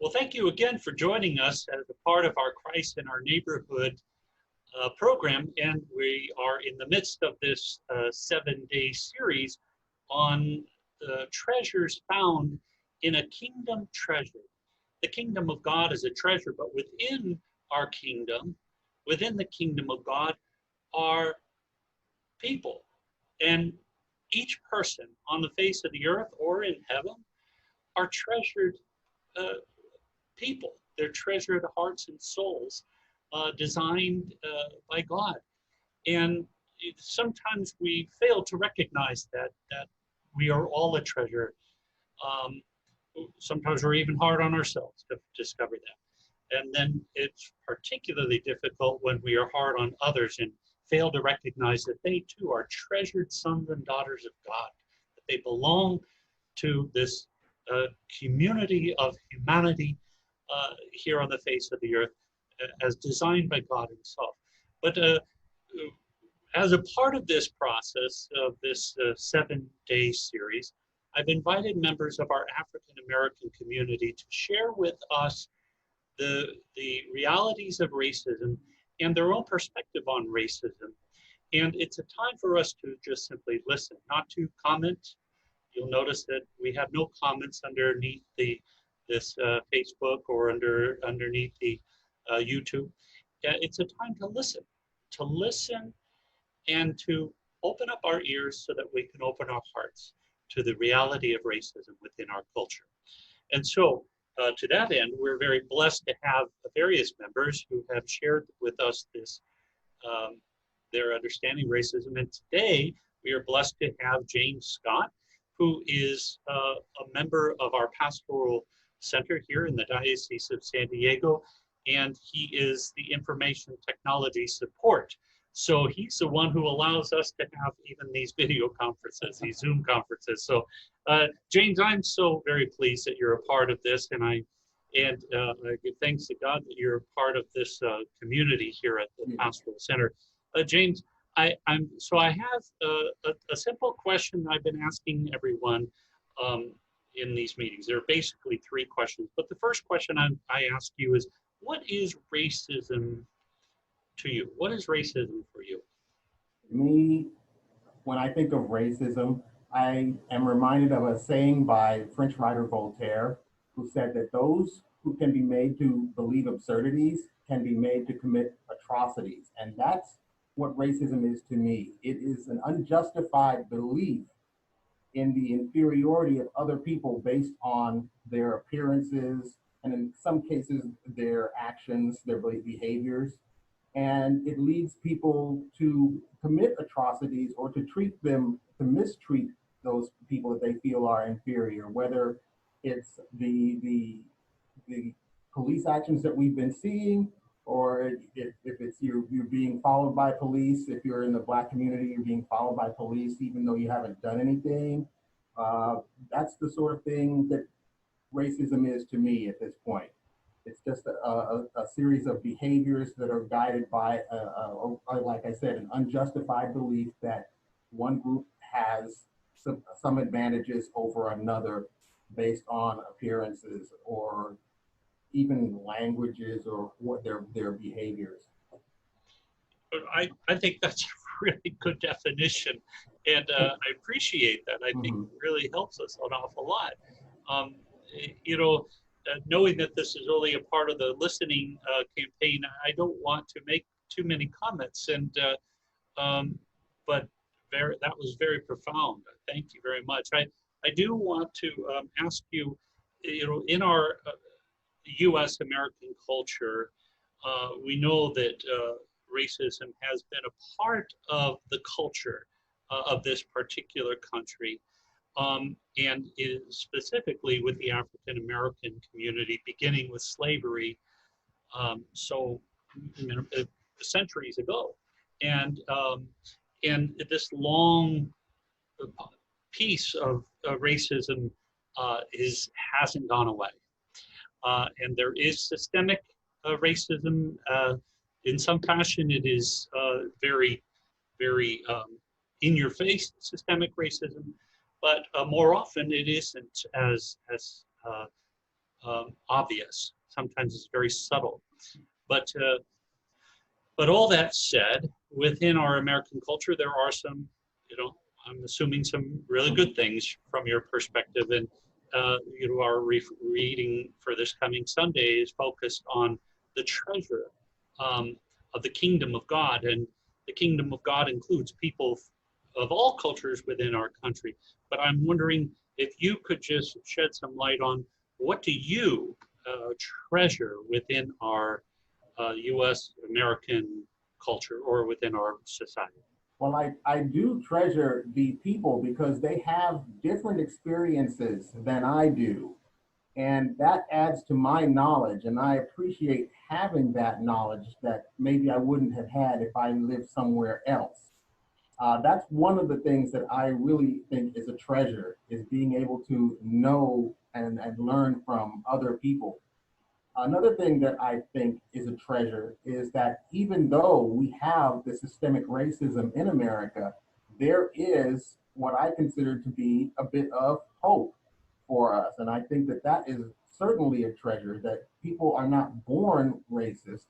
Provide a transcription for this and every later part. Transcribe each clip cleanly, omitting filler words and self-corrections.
Well, thank you again for joining us as a part of our Christ in Our Neighborhood program. And we are in the midst of this 7-day series on the treasures found in a kingdom treasure. The kingdom of God is a treasure, but within our kingdom, within the kingdom of God, are people. And each person on the face of the earth or in heaven are treasured uh, people. They're treasured hearts and souls designed by God. And sometimes we fail to recognize that we are all a treasure. Um, Sometimes we're even hard on ourselves to discover that. And then it's particularly difficult when we are hard on others and fail to recognize that they too are treasured sons and daughters of God, that they belong to this community of humanity here on the face of the earth as designed by God Himself. But as a part of this process of this 7-day series, I've invited members of our African American community to share with us the realities of racism and their own perspective on racism. And it's a time for us to just simply listen, not to comment. You'll notice that we have no comments underneath this Facebook or underneath the YouTube. It's a time to listen and to open up our ears so that we can open our hearts to the reality of racism within our culture. And so, to that end, we're very blessed to have various members who have shared with us um, their understanding of racism. And today, we are blessed to have James Scott, who is a member of our pastoral center here in the Diocese of San Diego, and he is the information technology support. So he's the one who allows us to have even these video conferences, these Zoom conferences. So James, I'm so very pleased that you're a part of this, and I give thanks to God that you're a part of this community here at the Pastoral Center. James, I have a simple question I've been asking everyone in these meetings. There are basically three questions, but the first question I ask you is, what is racism to you? What is racism for you? Me, when I think of racism, I am reminded of a saying by French writer Voltaire, who said that those who can be made to believe absurdities can be made to commit atrocities. And that's what racism is to me. It is an unjustified belief in the inferiority of other people based on their appearances and in some cases their actions, their behaviors. And it leads people to commit atrocities or to treat them, to mistreat those people that they feel are inferior, whether it's the police actions that we've been seeing, or if it's you're being followed by police. If you're in the Black community, you're being followed by police even though you haven't done anything. uh, that's the sort of thing that racism is to me at this point. It's just a series of behaviors that are guided by, like I said, an unjustified belief that one group has some advantages over another based on appearances or even languages or what their behaviors. I think that's a really good definition, and I appreciate that. I think Mm-hmm. it really helps us an awful lot. Um, you know, Knowing that this is only a part of the listening campaign, I don't want to make too many comments, and but that was very profound. Thank you very much. I do want to ask you, in our U.S. American culture, we know that racism has been a part of the culture of this particular country, and is specifically with the African American community, beginning with slavery, so centuries ago, and this long piece of racism is hasn't gone away. And there is systemic racism. In some fashion, it is very in your face systemic racism, but more often it isn't as obvious. Sometimes it's very subtle. But all that said, within our American culture, there are some, I'm assuming some really good things from your perspective. And our reading for this coming Sunday is focused on the treasure of the kingdom of God. And the kingdom of God includes people of all cultures within our country. But I'm wondering if you could just shed some light on what do you treasure within our U.S. American culture or within our society? Well, I do treasure the people because they have different experiences than I do. And that adds to my knowledge. And I appreciate having that knowledge that maybe I wouldn't have had if I lived somewhere else. That's one of the things that I really think is a treasure, is being able to know and learn from other people. Another thing that I think is a treasure is that even though we have the systemic racism in America, there is what I consider to be a bit of hope for us. And I think that that is certainly a treasure, that people are not born racist.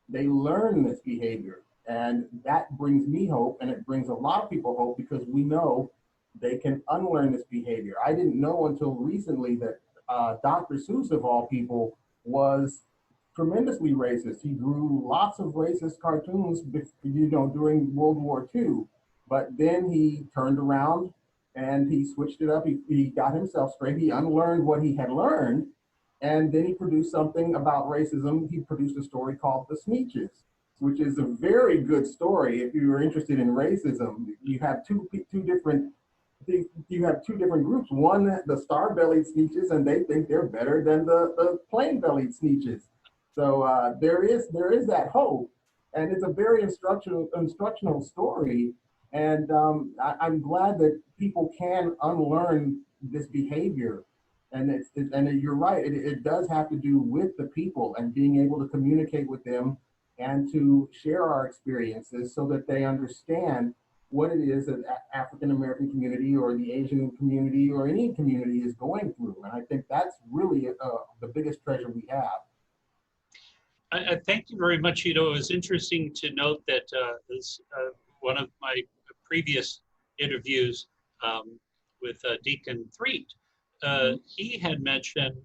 They learn this behavior. And that brings me hope, and it brings a lot of people hope because we know they can unlearn this behavior. I didn't know until recently that Dr. Seuss, of all people, was tremendously racist. He drew lots of racist cartoons, during World War II. But then he turned around and he switched it up. He got himself straight. He unlearned what he had learned, and then he produced something about racism. He produced a story called The Sneetches, which is a very good story. If you are interested in racism, you have two different groups. One, the star-bellied Sneetches, and they think they're better than the plain-bellied Sneetches. So there is that hope, and it's a very instructional story. And I'm glad that people can unlearn this behavior. And you're right. It does have to do with the people and being able to communicate with them and to share our experiences so that they understand what it is that African American community or the Asian community or any community is going through. And I think that's really the biggest treasure we have. I thank you very much, Ito. It was interesting to note that one of my previous interviews with Deacon Threet, he had mentioned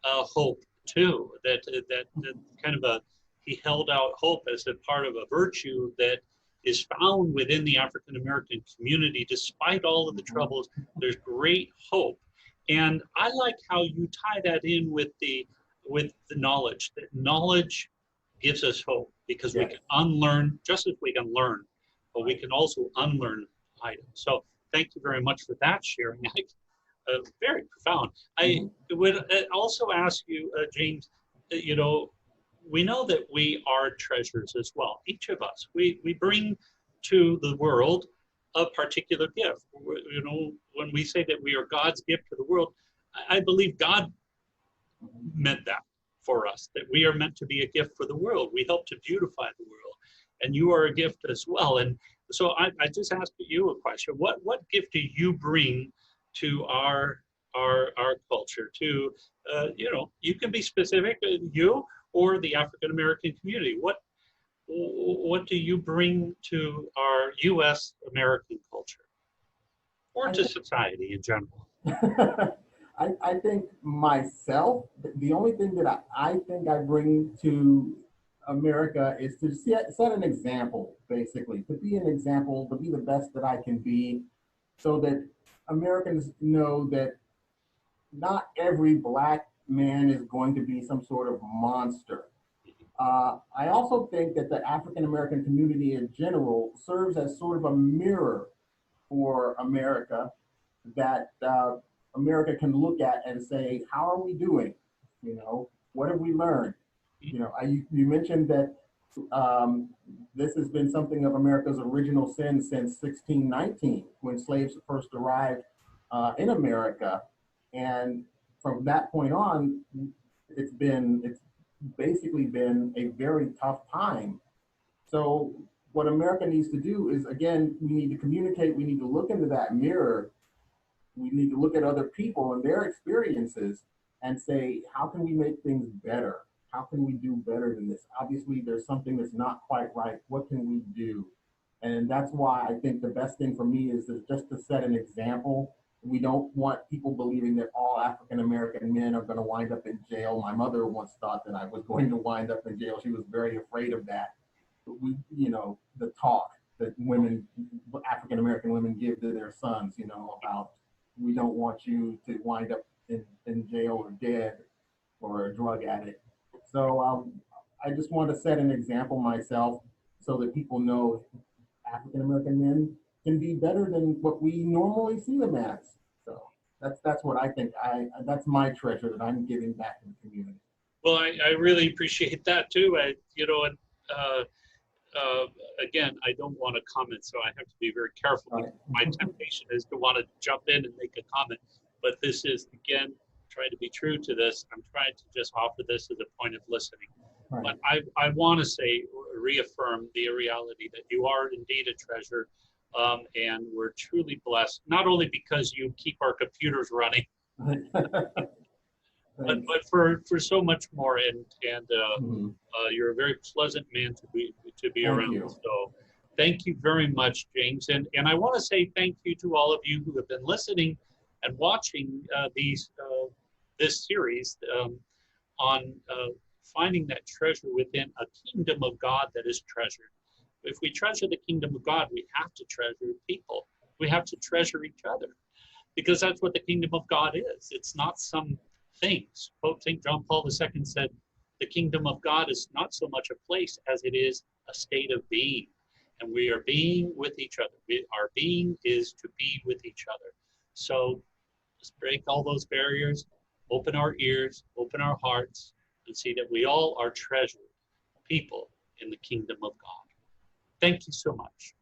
hope too. That kind of he held out hope as a part of a virtue that is found within the African American community, despite all of the troubles. There's great hope, and I like how you tie that in with the knowledge. That knowledge gives us hope because we can unlearn, just as we can learn, but we can also unlearn items. So thank you very much for that sharing. Very profound. I would also ask you, James, we know that we are treasures as well. Each of us, we bring to the world a particular gift. When we say that we are God's gift to the world, I believe God meant that for us, that we are meant to be a gift for the world. We help to beautify the world, and you are a gift as well. And so I just asked you a question. What gift do you bring to our culture? To you can be specific, you or the African American community. What do you bring to our U.S. American culture, or to society in general? I think myself, the only thing that I think I bring to America is to set an example, basically, to be an example, to be the best that I can be, so that Americans know that not every Black man is going to be some sort of monster. I also think that the African American community in general serves as sort of a mirror for America, that America can look at and say, how are we doing? What have we learned? You mentioned that this has been something of America's original sin since 1619, when slaves first arrived in America. And from that point on, it's basically been a very tough time. So what America needs to do is, again, we need to communicate. We need to look into that mirror. We need to look at other people and their experiences and say, how can we make things better? How can we do better than this? Obviously, there's something that's not quite right. What can we do? And that's why I think the best thing for me is just to set an example. We don't want people believing that all African American men are going to wind up in jail. My mother once thought that I was going to wind up in jail. She was very afraid of that. We, the talk that women, African American women, give to their sons, about we don't want you to wind up in jail or dead or a drug addict. So I just want to set an example myself so that people know African American men can be better than what we normally see them as. So that's what I think. That's my treasure that I'm giving back to the community. Well, I really appreciate that too. And uh, uh, again, I don't want to comment, so I have to be very careful. Right. My temptation is to want to jump in and make a comment, but this is, again, trying to be true to this. I'm trying to just offer this as a point of listening. Right. But I want to say, reaffirm the reality that you are indeed a treasure, and we're truly blessed, not only because you keep our computers running, but for so much more, and mm-hmm. you're a very pleasant man to be Thank around. you. So thank you very much, James, and I want to say thank you to all of you who have been listening and watching this series on finding that treasure within a kingdom of God that is treasured. If we treasure the kingdom of God, we have to treasure people. We have to treasure each other, because that's what the kingdom of God is. It's not some things. Pope St. John Paul II said, the kingdom of God is not so much a place as it is a state of being. And we are being with each other. Our being is to be with each other. So let's break all those barriers, open our ears, open our hearts, and see that we all are treasured people in the kingdom of God. Thank you so much.